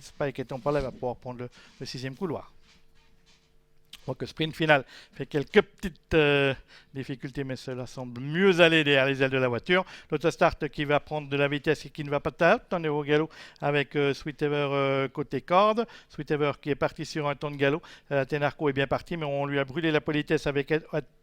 Spike étant pas là, il va pouvoir prendre le sixième couloir. Donc sprint final fait quelques petites difficultés, mais cela semble mieux aller derrière les ailes de la voiture. L'autostart qui va prendre de la vitesse et qui ne va pas taper. On est au galop avec Sweetever côté corde. Sweetever qui est parti sur un temps de galop. Tenarco est bien parti, mais on lui a brûlé la politesse avec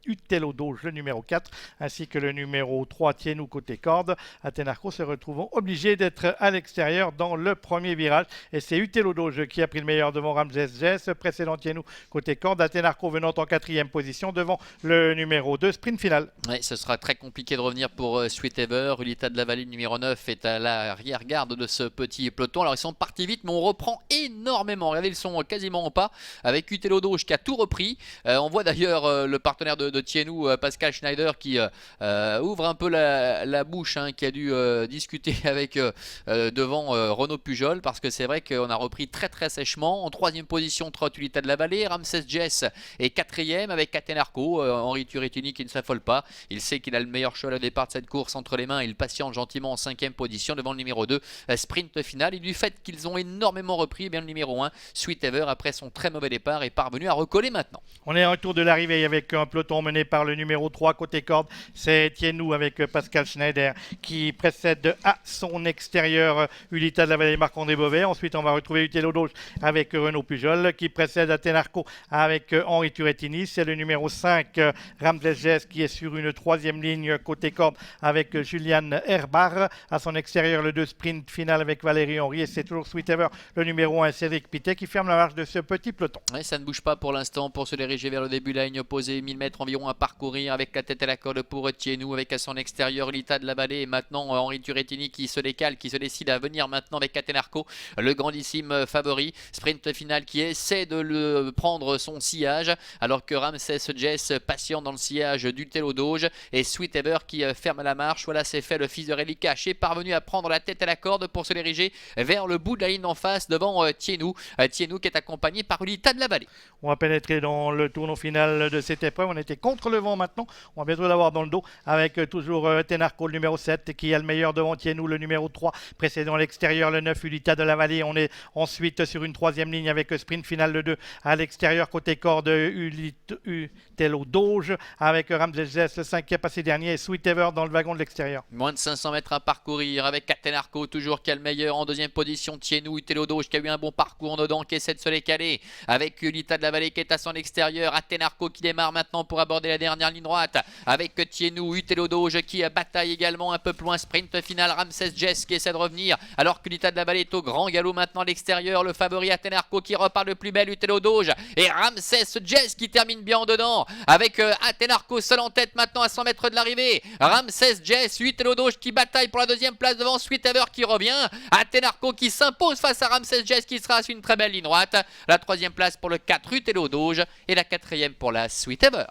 Utelo Doge, le numéro 4, ainsi que le numéro 3, Tienou côté corde. Tenarco se retrouvant obligé d'être à l'extérieur dans le premier virage. Et c'est Utelo Doge qui a pris le meilleur devant Ramses Jess, précédent Tienou côté corde. Tenarco venant en quatrième position devant le numéro 2, sprint final. Oui, ce sera très compliqué de revenir pour Sweetever. Ulita de la Vallée, numéro 9, est à l'arrière-garde de ce petit peloton. Alors ils sont partis vite, mais on reprend énormément. Regardez, ils sont quasiment en pas avec Utelo Doge qui a tout repris. On voit d'ailleurs le partenaire de Tienou, Pascal Schneider, qui ouvre un peu la bouche, hein, qui a dû discuter avec devant Renaud Pujol, parce que c'est vrai qu'on a repris très très sèchement. En troisième position, Trot Ulita de la Vallée. Ramses Jess est quatrième avec Catenarco. Henri Turrettini qui ne s'affole pas. Il sait qu'il a le meilleur cheval au départ de cette course entre les mains. Il patiente gentiment en cinquième position devant le numéro 2, sprint final. Et du fait qu'ils ont énormément repris, eh bien le numéro 1, Sweetever, après son très mauvais départ, est parvenu à recoller maintenant. On est à un tour de l'arrivée avec un peloton mené par le numéro 3 côté corde. C'est Tienou avec Pascal Schneider qui précède à son extérieur Ulita de la Vallée, Marc-André Beauvais. Ensuite, on va retrouver Utelo Doge avec Renaud Pujol qui précède à Tenarco avec Henri Turrettini. C'est le numéro 5, Ramses Jess, qui est sur une troisième ligne côté corde avec Julian Herbar. À son extérieur, le 2 sprint final avec Valérie Henry. Et c'est toujours Sweetever, le numéro 1, Cédric Pittet, qui ferme la marche de ce petit peloton. Ouais, ça ne bouge pas pour l'instant pour se diriger vers le début de la ligne opposée. 1000 mètres environ à parcourir avec la tête à la corde pour Tienou, avec à son extérieur Ulita de la Vallée. Et maintenant Henri Turrettini qui se décale, qui se décide à venir maintenant avec Catenarco, le grandissime favori. Sprint final qui essaie de le prendre son sillage, alors que Ramses Jess patient dans le sillage d'Utelo Doge, et Sweetever qui ferme la marche. Voilà, c'est fait. Le fils de Réli Caché est parvenu à prendre la tête à la corde pour se diriger vers le bout de la ligne en face devant Tienou. Tienou qui est accompagné par Ulita de la Vallée. On va pénétrer dans le tournoi final de cette épreuve. On était contre le vent maintenant. On va bientôt l'avoir dans le dos avec toujours Tenarco, le numéro 7, qui a le meilleur devant Tienou, le numéro 3, précédant à l'extérieur, le 9, Ulita de la Vallée. On est ensuite sur une troisième ligne avec sprint final, le 2, à l'extérieur, côté corde, Utelo Doge, avec Ramses Jess, le 5 qui a passé dernier, et Sweetever dans le wagon de l'extérieur. Moins de 500 mètres à parcourir avec Catenarco toujours qui a le meilleur. En deuxième position, Tienou, Utelo Doge qui a eu un bon parcours en dedans, qui essaie de se les caler avec Ulita de la Vallée qui est à son extérieur. Catenarco qui démarre maintenant pour aborder la dernière ligne droite avec Tienou, Utelo Doge qui bataille également un peu plus loin. Sprint final, Ramses Jess qui essaie de revenir alors qu'Ulita de la Vallée est au grand galop maintenant à l'extérieur. Le favori Catenarco qui repart le plus bel, Utelo Doge, et Ramses Jess qui termine bien en dedans avec Catenarco seul en tête maintenant à 100 mètres de l'arrivée. Ramses Jess, Utelo Doge qui bataille pour la deuxième place devant Sweetever qui revient. Catenarco qui s'impose face à Ramses Jess qui sera sur une très belle ligne droite. La troisième place pour le 4, Utelo Doge, et la quatrième pour la Sweetever.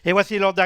Et voici l'ordre